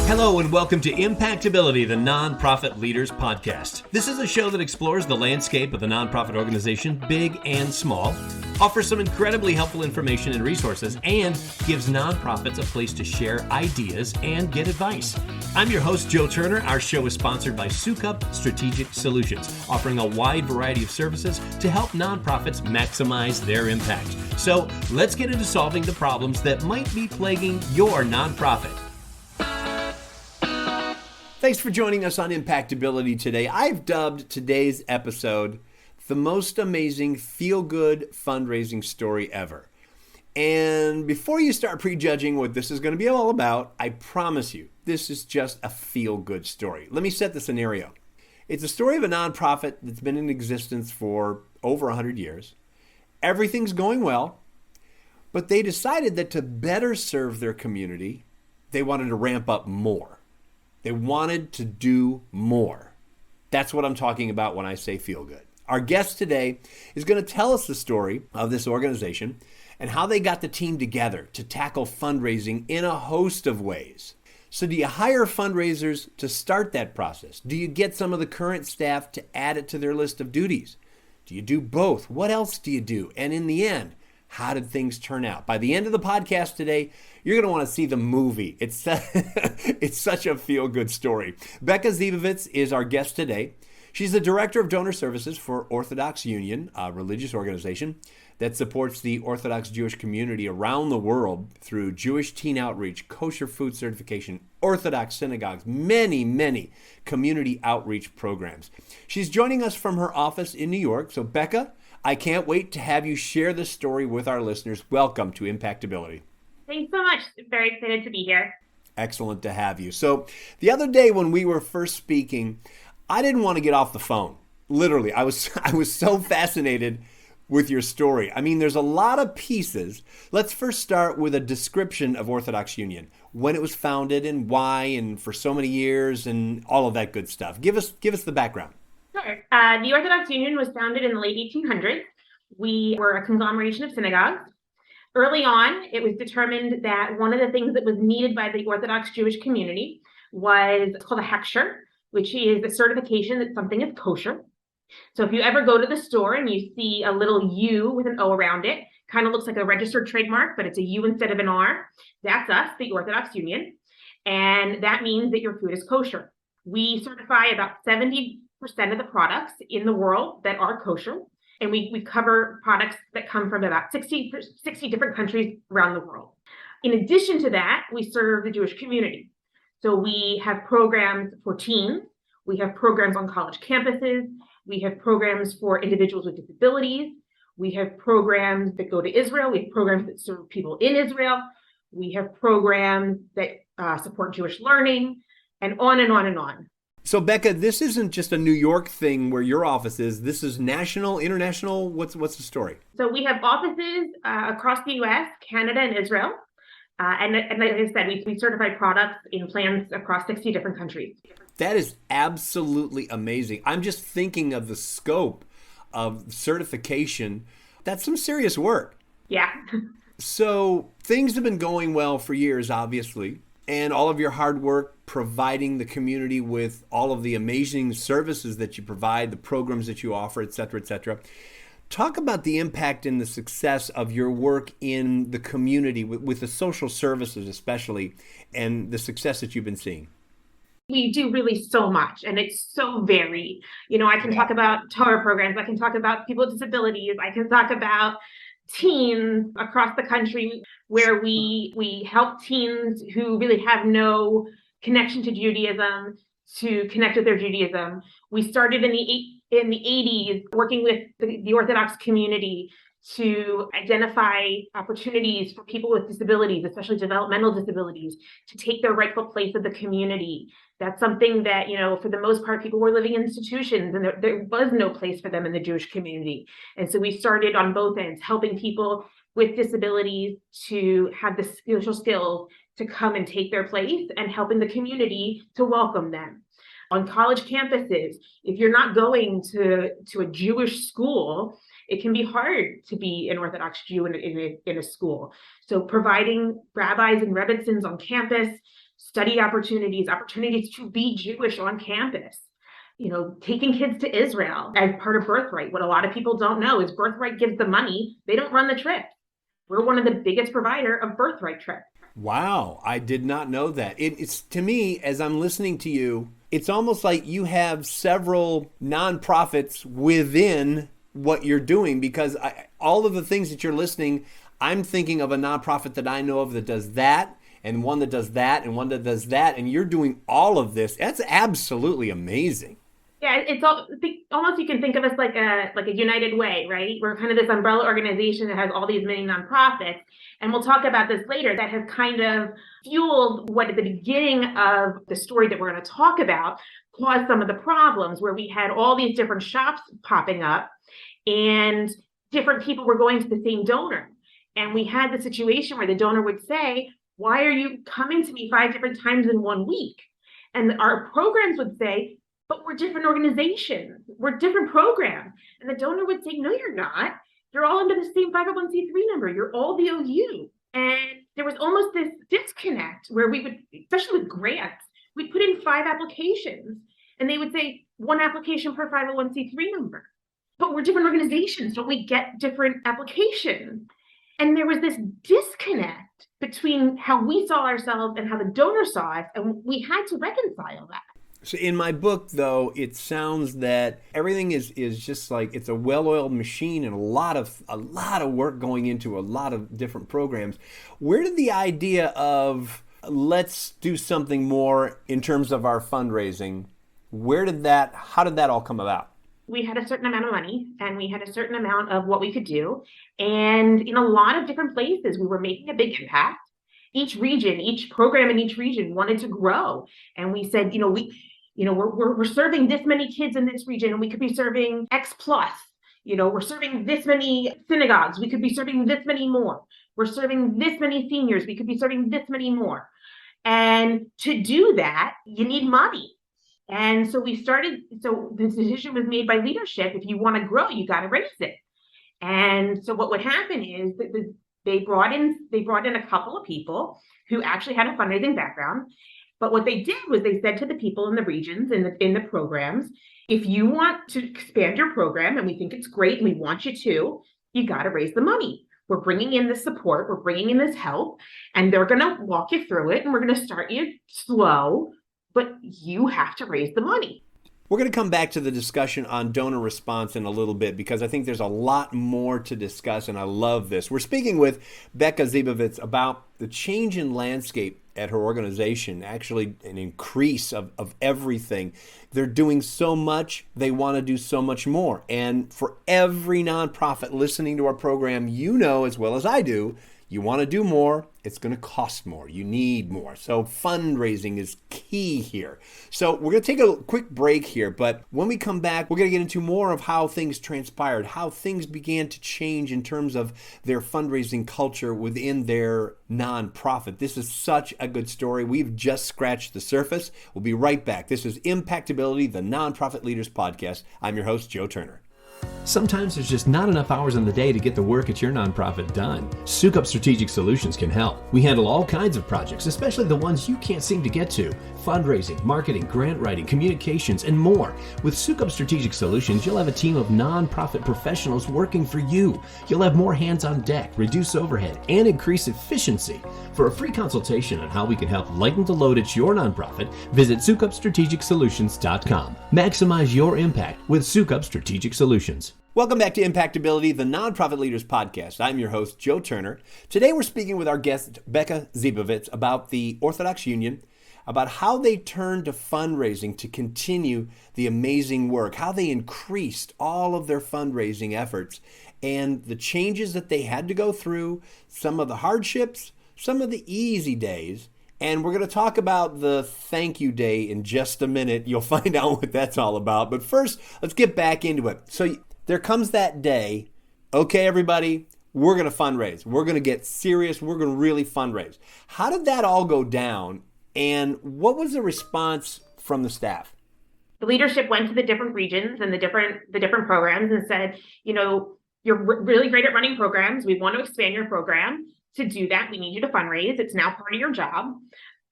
Hello and welcome to Impactability, the Nonprofit Leaders Podcast. This is a show that explores the landscape of the nonprofit organization, big and small, offers some incredibly helpful information and resources, and gives nonprofits a place to share ideas and get advice. I'm your host, Joe Turner. Our show is sponsored by Sukup Strategic Solutions, offering a wide variety of services to help nonprofits maximize their impact. So let's get into solving the problems that might be plaguing your nonprofit. Thanks for joining us on Impactability today. I've dubbed today's episode the most amazing feel-good fundraising story ever. And before you start prejudging what this is going to be all about, I promise you, this is just a feel-good story. Let me set the scenario. It's a story of a nonprofit that's been in existence for over 100 years. Everything's going well, but they decided that to better serve their community, they wanted to ramp up more. They wanted to do more. That's what I'm talking about when I say feel good. Our guest today is going to tell us the story of this organization and how they got the team together to tackle fundraising in a host of ways. So do you hire fundraisers to start that process? Do you get some of the current staff to add it to their list of duties? Do you do both? What else do you do? And in the end, how did things turn out? By the end of the podcast today, you're going to want to see the movie. It's such a feel-good story. Becca Zebovitz is our guest today. She's the Director of Donor Services for Orthodox Union, a religious organization that supports the Orthodox Jewish community around the world through Jewish teen outreach, kosher food certification, Orthodox synagogues, many community outreach programs. She's joining us from her office in New York. So Becca, I can't wait to have you share this story with our listeners. Welcome to Impactability. Thanks so much. Very excited to be here. Excellent to have you. So the other day when we were first speaking, I didn't want to get off the phone. Literally, I was so fascinated with your story. I mean, there's a lot of pieces. Let's first start with a description of Orthodox Union, when it was founded and why, and for so many years, and all of that good stuff. Give us the background. Sure. The Orthodox Union was founded in the late 1800s. We were a conglomeration of synagogues. Early on, it was determined that one of the things that was needed by the Orthodox Jewish community was called a hechsher, which is a certification that something is kosher. So if you ever go to the store and you see a little U with an O around it, kind of looks like a registered trademark, but it's a U instead of an R, that's us, the Orthodox Union. And that means that your food is kosher. We certify about 70% of the products in the world that are kosher. And we cover products that come from about 60 different countries around the world. In addition to that, we serve the Jewish community. So we have programs for teens. We have programs on college campuses. We have programs for individuals with disabilities. We have programs that go to Israel. We have programs that serve people in Israel. We have programs that support Jewish learning, and on and on and on. So Becca, this isn't just a New York thing where your office is. This is national, international. What's the story? So we have offices across the U.S., Canada, and Israel. And like I said, we certify products in plants across 60 different countries. That is absolutely amazing. I'm just thinking of the scope of certification. That's some serious work. Yeah. So things have been going well for years, obviously. And all of your hard work providing the community with all of the amazing services that you provide, the programs that you offer, et cetera, et cetera. Talk about the impact and the success of your work in the community with the social services especially, and the success that you've been seeing. We do really so much, and it's so varied. You know, I can talk about Torah programs. I can talk about people with disabilities. I can talk about teens across the country where we help teens who really have no connection to Judaism to connect with their Judaism. We started in the 80s working with the Orthodox community to identify opportunities for people with disabilities, especially developmental disabilities, to take their rightful place in the community. That's something that, you know, for the most part, people were living in institutions and there was no place for them in the Jewish community. And so we started on both ends, helping people with disabilities to have the social skills to come and take their place, and helping the community to welcome them. On college campuses, if you're not going to a Jewish school, it can be hard to be an Orthodox Jew in a school. So providing rabbis and rebbitzins on campus study opportunities, opportunities to be Jewish on campus, taking kids to Israel as part of Birthright. What a lot of people don't know is Birthright gives the money. They don't run the trip. We're one of the biggest provider of Birthright trips. Wow, I did not know that. It's to me, as I'm listening to you, it's almost like you have several nonprofits within what you're doing, because all of the things that you're listening, I'm thinking of a nonprofit that I know of that does that, and one that does that, and one that does that, and you're doing all of this. That's absolutely amazing. Yeah, it's almost you can think of us like a United Way, right? We're kind of this umbrella organization that has all these many nonprofits, and we'll talk about this later, that has kind of fueled what at the beginning of the story that we're going to talk about caused some of the problems, where we had all these different shops popping up and different people were going to the same donor. And we had the situation where the donor would say, "Why are you coming to me 5 different times in 1 week?" And our programs would say, "But we're different organizations. We're different programs." And the donor would say, "No, you're not. You're all under the same 501c3 number. You're all the OU." And there was almost this disconnect where we would, especially with grants, we'd put in 5 applications and they would say 1 application per 501c3 number. But we're different organizations. Don't we get different applications? And there was this disconnect between how we saw ourselves and how the donor saw us. And we had to reconcile that. So in my book, though, it sounds that everything is just like it's a well-oiled machine and a lot of work going into a lot of different programs. Where did the idea of let's do something more in terms of our fundraising, how did that all come about? We had a certain amount of money and we had a certain amount of what we could do. And in a lot of different places, we were making a big impact. Each region, each program in each region wanted to grow. And we said, we're serving this many kids in this region and we could be serving X plus. We're serving this many synagogues. We could be serving this many more. We're serving this many seniors. We could be serving this many more. And to do that, you need money. And so so the decision was made by leadership. If you want to grow, you got to raise it. And so what would happen is that they brought in a couple of people who actually had a fundraising background. But what they did was they said to the people in the regions, in the programs, if you want to expand your program and we think it's great and we want you to, you got to raise the money. We're bringing in this support. We're bringing in this help, and they're going to walk you through it. And we're going to start you slow, but you have to raise the money. We're going to come back to the discussion on donor response in a little bit, because I think there's a lot more to discuss, and I love this. We're speaking with Becca Zebovitz about the change in landscape at her organization, actually an increase of everything. They're doing so much, they want to do so much more. And for every nonprofit listening to our program, you know as well as I do, you want to do more, it's going to cost more. You need more. So fundraising is key here. So we're going to take a quick break here, but when we come back, we're going to get into more of how things transpired, how things began to change in terms of their fundraising culture within their nonprofit. This is such a good story. We've just scratched the surface. We'll be right back. This is Impactability, the Nonprofit Leaders Podcast. I'm your host, Joe Turner. Sometimes there's just not enough hours in the day to get the work at your nonprofit done. Souk Up Strategic Solutions can help. We handle all kinds of projects, especially the ones you can't seem to get to. Fundraising, marketing, grant writing, communications, and more. With Souk Up Strategic Solutions, you'll have a team of nonprofit professionals working for you. You'll have more hands on deck, reduce overhead, and increase efficiency. For a free consultation on how we can help lighten the load at your nonprofit, visit SoukUpStrategicSolutions.com. Maximize your impact with Souk Up Strategic Solutions. Welcome back to Impactability, the Nonprofit Leaders Podcast. I'm your host, Joe Turner. Today we're speaking with our guest, Becca Zebovitz, about the Orthodox Union, about how they turned to fundraising to continue the amazing work, how they increased all of their fundraising efforts, and the changes that they had to go through, some of the hardships, some of the easy days. And we're going to talk about the thank you day in just a minute. You'll find out what that's all about. But first, let's get back into it. So there comes that day. Okay, everybody, we're going to fundraise. We're going to get serious. We're going to really fundraise. How did that all go down? And what was the response from the staff? The leadership went to the different regions and the different programs and said, you're really great at running programs. We want to expand your program. To do that, we need you to fundraise. It's now part of your job.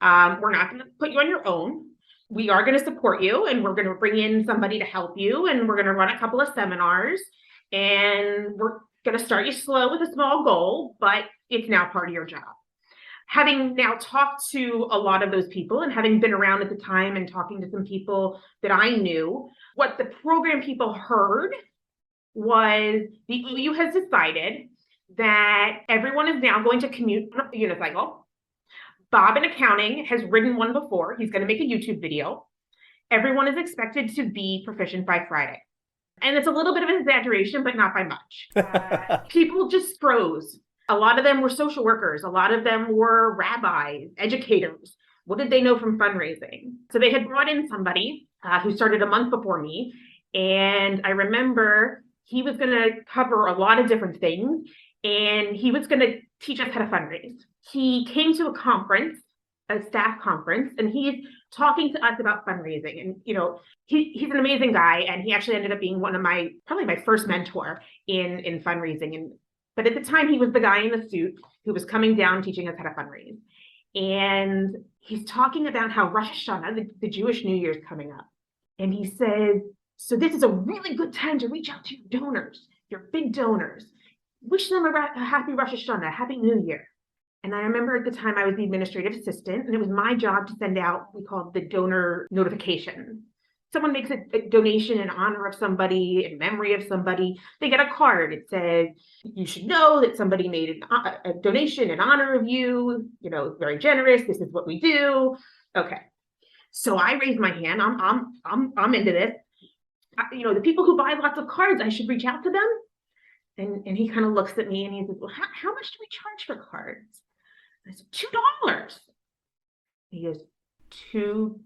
We're not going to put you on your own. We are going to support you, and we're going to bring in somebody to help you, and we're going to run a couple of seminars, and we're going to start you slow with a small goal, but it's now part of your job. Having now talked to a lot of those people and having been around at the time and talking to some people that I knew, what the program people heard was the OU has decided that everyone is now going to commute on a unicycle. Bob in accounting has ridden one before. He's going to make a YouTube video. Everyone is expected to be proficient by Friday. And it's a little bit of an exaggeration, but not by much. People just froze. A lot of them were social workers. A lot of them were rabbis, educators. What did they know from fundraising? So they had brought in somebody who started a month before me. And I remember he was going to cover a lot of different things. And he was going to teach us how to fundraise. He came to a conference, a staff conference, and he's talking to us about fundraising. And, he's an amazing guy. And he actually ended up being probably my first mentor in fundraising. But at the time, he was the guy in the suit who was coming down teaching us how to fundraise. And he's talking about how Rosh Hashanah, the Jewish New Year, is coming up. And he says, so this is a really good time to reach out to your donors, your big donors. Wish them a happy Rosh Hashanah, happy New Year. And I remember at the time I was the administrative assistant, and it was my job to send out what we called the donor notification. Someone makes a donation in honor of somebody, in memory of somebody, they get a card. It says, you should know that somebody made a donation in honor of you, very generous. This is what we do. Okay. So I raised my hand. I'm into this. The people who buy lots of cards, I should reach out to them. And he kind of looks at me and he says, well, how much do we charge for cards? I said, $2. He goes, $2?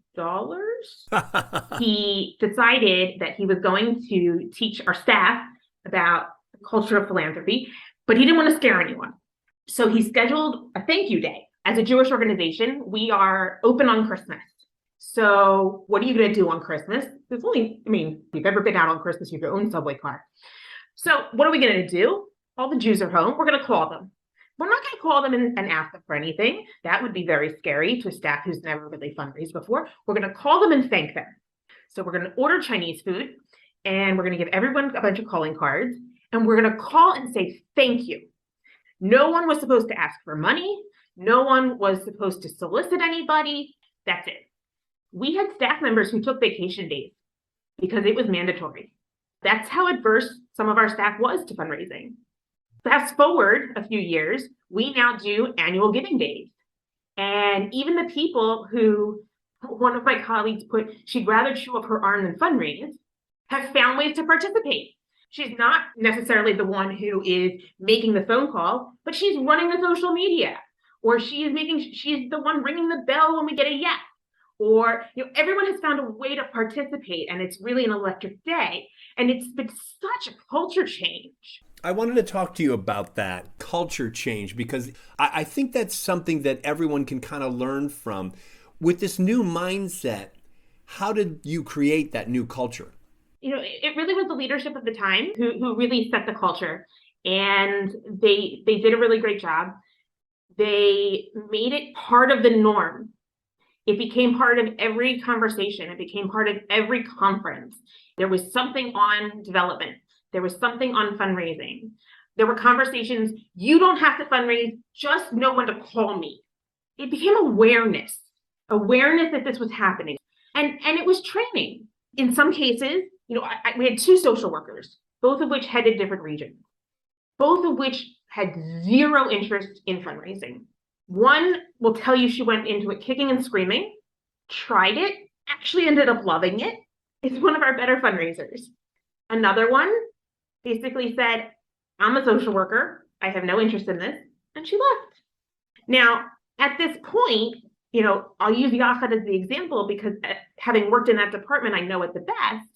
He decided that he was going to teach our staff about the culture of philanthropy, but he didn't want to scare anyone. So he scheduled a thank you day. As a Jewish organization, we are open on Christmas. So what are you going to do on Christmas? If you've ever been out on Christmas, you have your own subway car. So what are we going to do? All the Jews are home. We're going to call them. We're not going to call them and ask them for anything. That would be very scary to a staff who's never really fundraised before. We're going to call them and thank them. So we're going to order Chinese food, and we're going to give everyone a bunch of calling cards, and we're going to call and say thank you. No one was supposed to ask for money. No one was supposed to solicit anybody. That's it. We had staff members who took vacation days because it was mandatory. That's how adverse some of our staff was to fundraising. Fast forward a few years, we now do annual giving days. And even the people who, one of my colleagues put, she'd rather chew up her arm than fundraise, have found ways to participate. She's not necessarily the one who is making the phone call, but she's running the social media, or she's the one ringing the bell when we get a yes. Or, everyone has found a way to participate, and it's really an electric day. And it's been such a culture change. I wanted to talk to you about that culture change, because I think that's something that everyone can kind of learn from. With this new mindset, how did you create that new culture? It really was the leadership of the time who really set the culture. And they did a really great job. They made it part of the norm. It became part of every conversation. It became part of every conference. There was something on development. There was something on fundraising. There were conversations. You don't have to fundraise. Just know when to call me. It became awareness that this was happening. And it was training. In some cases, we had two social workers, both of which headed different regions, both of which had zero interest in fundraising. One will tell you she went into it kicking and screaming, tried it, actually ended up loving it. It's one of our better fundraisers. Another one basically said, I'm a social worker. I have no interest in this. And she left. Now, at this point, I'll use Yachad as the example because having worked in that department, I know it the best.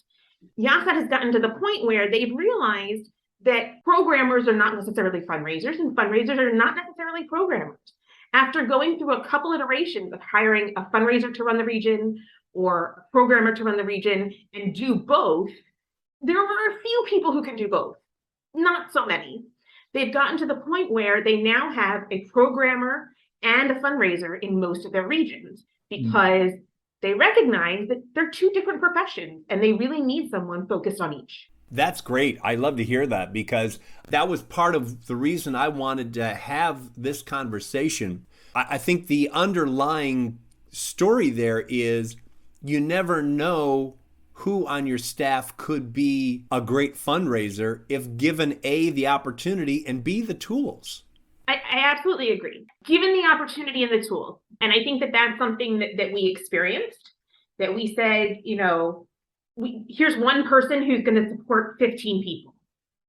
Yachad has gotten to the point where they've realized that programmers are not necessarily fundraisers and fundraisers are not necessarily programmers. After going through a couple iterations of hiring a fundraiser to run the region or a programmer to run the region and do both, there are a few people who can do both, not so many. They've gotten to the point where they now have a programmer and a fundraiser in most of their regions, because they recognize that they're two different professions and they really need someone focused on each. That's great. I love to hear that, because that was part of the reason I wanted to have this conversation. I think the underlying story there is you never know who on your staff could be a great fundraiser if given A, the opportunity, and B, the tools. I absolutely agree. Given the opportunity and the tools. And I think that that's something that we experienced, that we said, here's one person who's going to support 15 people.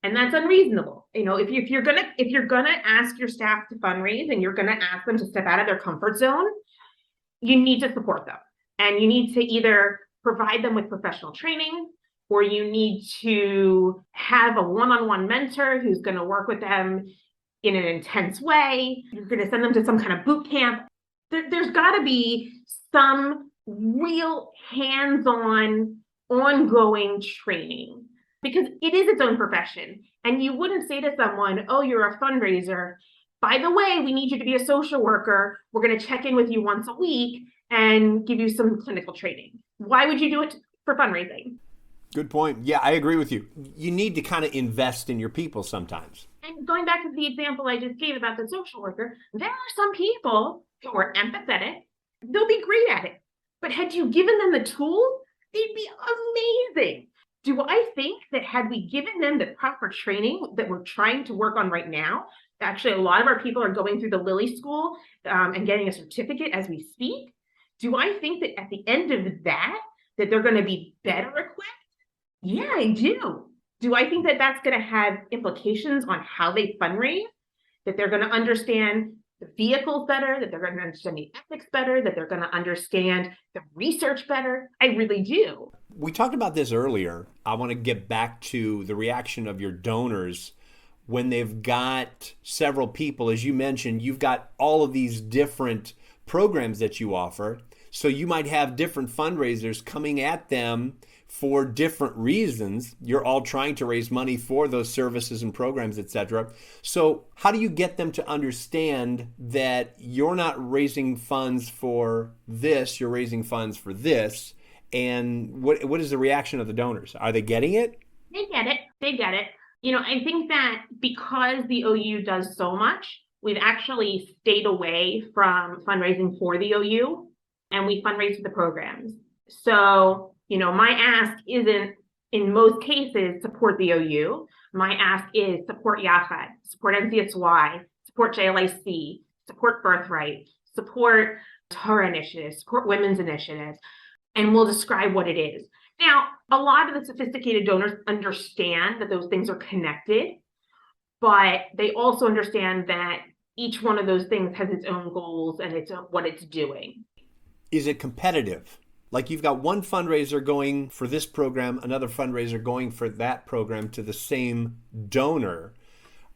And that's unreasonable. If you're gonna ask your staff to fundraise and you're gonna ask them to step out of their comfort zone, you need to support them. And you need to either provide them with professional training, or you need to have a one-on-one mentor who's going to work with them in an intense way. You're going to send them to some kind of boot camp. There's got to be some real hands-on, ongoing training, because it is its own profession. And you wouldn't say to someone, oh, you're a fundraiser. By the way, we need you to be a social worker. We're going to check in with you once a week and give you some clinical training. Why would you do it for fundraising? Good point. Yeah, I agree with you. You need to kind of invest in your people sometimes. And going back to the example I just gave about the social worker, there are some people who are empathetic. They'll be great at it. But had you given them the tools, they'd be amazing. Do I think that had we given them the proper training that we're trying to work on right now, actually a lot of our people are going through the Lilly School and getting a certificate as we speak. Do I think that at the end of that they're going to be better equipped? Yeah, I do. Do I think that that's going to have implications on how they fundraise? That they're going to understand the vehicles better, that they're going to understand the ethics better, that they're going to understand the research better? I really do. We talked about this earlier. I want to get back to the reaction of your donors when they've got several people. As you mentioned, you've got all of these different programs that you offer. So you might have different fundraisers coming at them for different reasons. You're all trying to raise money for those services and programs, etc. So how do you get them to understand that you're not raising funds for this, you're raising funds for this? And what is the reaction of the donors? Are they getting it? They get it. They get it. I think that because the OU does so much, we've actually stayed away from fundraising for the OU, and we fundraise for the programs. So, my ask isn't, in most cases, support the OU. My ask is support YACHAD, support NCSY, support JLIC, support Birthright, support Torah initiatives, support women's initiatives, and we'll describe what it is. Now, a lot of the sophisticated donors understand that those things are connected, but they also understand that each one of those things has its own goals and what it's doing. Is it competitive? Like you've got one fundraiser going for this program, another fundraiser going for that program to the same donor.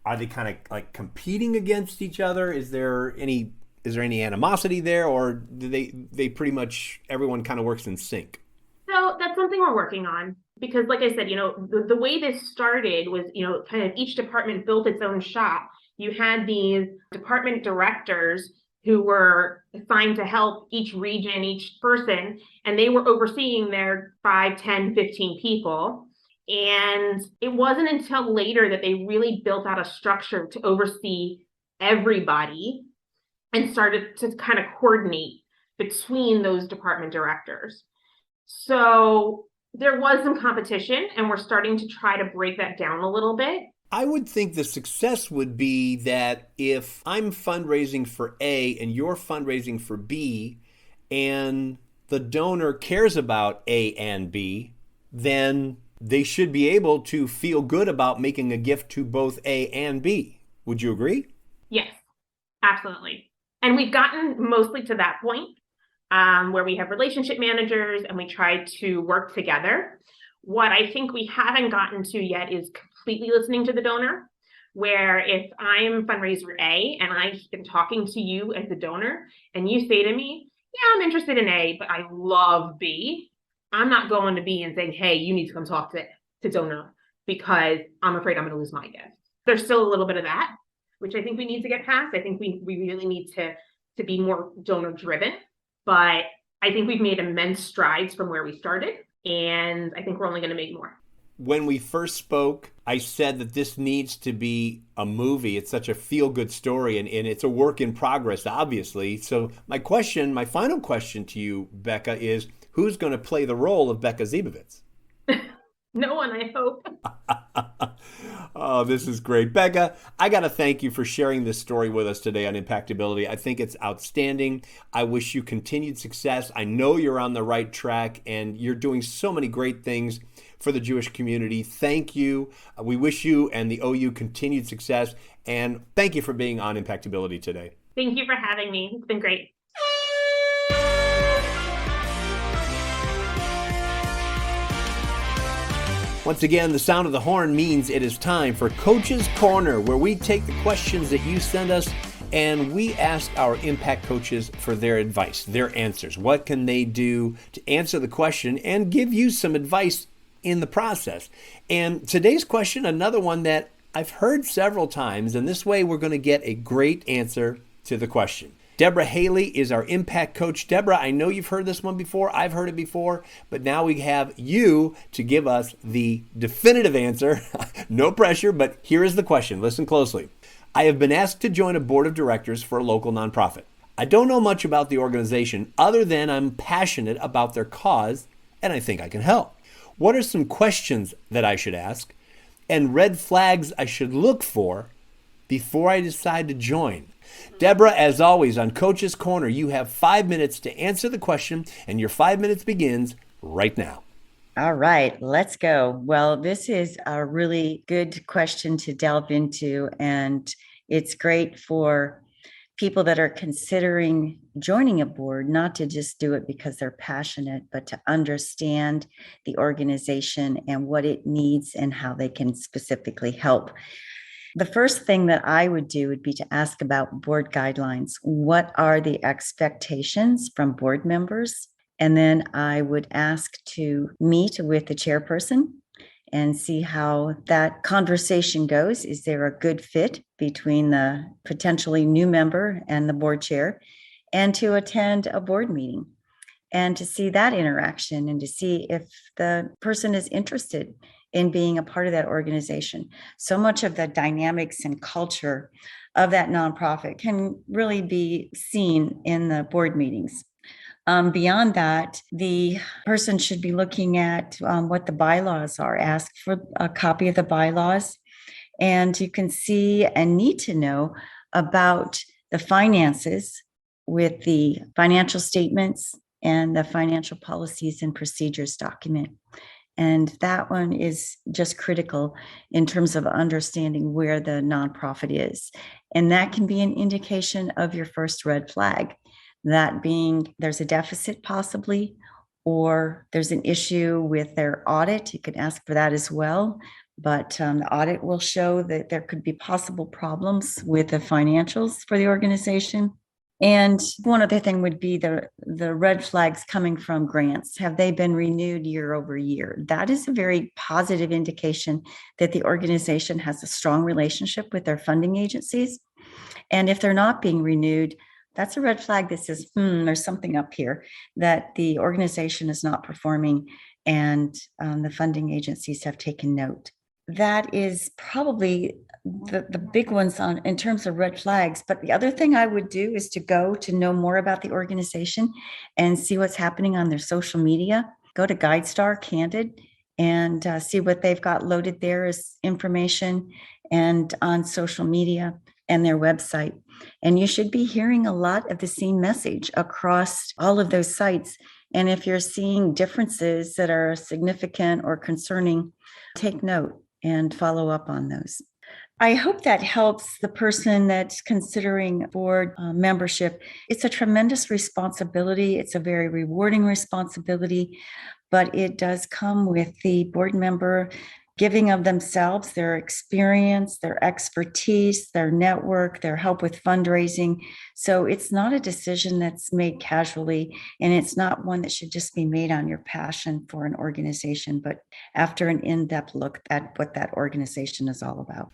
Are they kind of like competing against each other? Is there any animosity there, or do they pretty much, everyone kind of works in sync? So that's something we're working on, because like I said, the way this started was, kind of each department built its own shop. You had these department directors who were assigned to help each region, each person, and they were overseeing their 5, 10, 15 people. And it wasn't until later that they really built out a structure to oversee everybody and started to kind of coordinate between those department directors. So there was some competition, and we're starting to try to break that down a little bit. I would think the success would be that if I'm fundraising for A and you're fundraising for B, and the donor cares about A and B, then they should be able to feel good about making a gift to both A and B. Would you agree? Yes, absolutely. And we've gotten mostly to that point where we have relationship managers and we try to work together. What I think we haven't gotten to yet is completely listening to the donor, where if I'm fundraiser A and I've been talking to you as the donor and you say to me, yeah, I'm interested in A, but I love B, I'm not going to B and saying, hey, you need to come talk to donor because I'm afraid I'm going to lose my gift. There's still a little bit of that, which I think we need to get past. I think we really need to to be more donor driven, but I think we've made immense strides from where we started, and I think we're only going to make more. When we first spoke, I said that this needs to be a movie. It's such a feel-good story, and it's a work in progress, obviously. So my final question to you, Becca, is who's going to play the role of Becca Zebovitz? No one, I hope. Oh, this is great. Becca, I got to thank you for sharing this story with us today on Impactability. I think it's outstanding. I wish you continued success. I know you're on the right track, and you're doing so many great things for the Jewish community. Thank you. We wish you and the OU continued success, and thank you for being on Impactability today. Thank you for having me. It's been great. Once again, the sound of the horn means it is time for Coach's Corner, where we take the questions that you send us and we ask our impact coaches for their advice, their answers. What can they do to answer the question and give you some advice in the process? And today's question, another one that I've heard several times, and this way we're going to get a great answer to the question. Deborah Haley is our impact coach. Deborah, I know you've heard this one before. I've heard it before, but now we have you to give us the definitive answer. No pressure, but here is the question. Listen closely. I have been asked to join a board of directors for a local nonprofit. I don't know much about the organization other than I'm passionate about their cause and I think I can help. What are some questions that I should ask and red flags I should look for before I decide to join? Deborah, as always, on Coach's Corner, you have 5 minutes to answer the question, and your 5 minutes begins right now. All right, let's go. Well, this is a really good question to delve into, and it's great for people that are considering joining a board, not to just do it because they're passionate, but to understand the organization and what it needs and how they can specifically help. The first thing that I would do would be to ask about board guidelines. What are the expectations from board members? And then I would ask to meet with the chairperson and see how that conversation goes. Is there a good fit between the potentially new member and the board chair? And to attend a board meeting and to see that interaction and to see if the person is interested in being a part of that organization. So much of the dynamics and culture of that nonprofit can really be seen in the board meetings. Beyond that, the person should be looking at what the bylaws are. Ask for a copy of the bylaws, and you can see and need to know about the finances with the financial statements and the financial policies and procedures document. And that one is just critical in terms of understanding where the nonprofit is. And that can be an indication of your first red flag, that being there's a deficit possibly, or there's an issue with their audit. You can ask for that as well. But the audit will show that there could be possible problems with the financials for the organization. And one other thing would be the red flags coming from grants. Have they been renewed year over year? That is a very positive indication that the organization has a strong relationship with their funding agencies. And if they're not being renewed, that's a red flag that says, there's something up here, that the organization is not performing and the funding agencies have taken note. That is probably the big ones in terms of red flags. But the other thing I would do is to go to know more about the organization and see what's happening on their social media. Go to GuideStar Candid and see what they've got loaded there as information and on social media and their website. And you should be hearing a lot of the same message across all of those sites. And if you're seeing differences that are significant or concerning, take note and follow up on those. I hope that helps the person that's considering board membership. It's a tremendous responsibility. It's a very rewarding responsibility, but it does come with the board member giving of themselves, their experience, their expertise, their network, their help with fundraising. So it's not a decision that's made casually, and it's not one that should just be made on your passion for an organization, but after an in-depth look at what that organization is all about.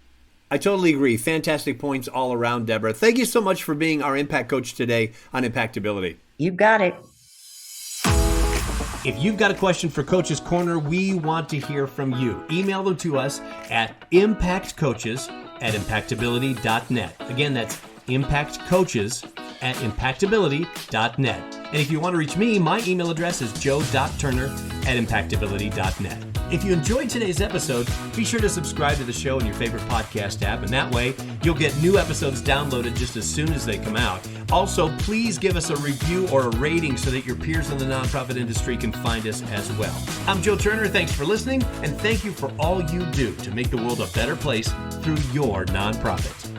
I totally agree. Fantastic points all around, Deborah. Thank you so much for being our Impact Coach today on Impactability. You got it. If you've got a question for Coach's Corner, we want to hear from you. Email them to us at impactcoaches@impactability.net. Again, that's impactcoaches@impactability.net. And if you want to reach me, my email address is joe.turner@impactability.net. If you enjoyed today's episode, be sure to subscribe to the show in your favorite podcast app, and that way you'll get new episodes downloaded just as soon as they come out. Also, please give us a review or a rating so that your peers in the nonprofit industry can find us as well. I'm Joe Turner. Thanks for listening, and thank you for all you do to make the world a better place through your nonprofit.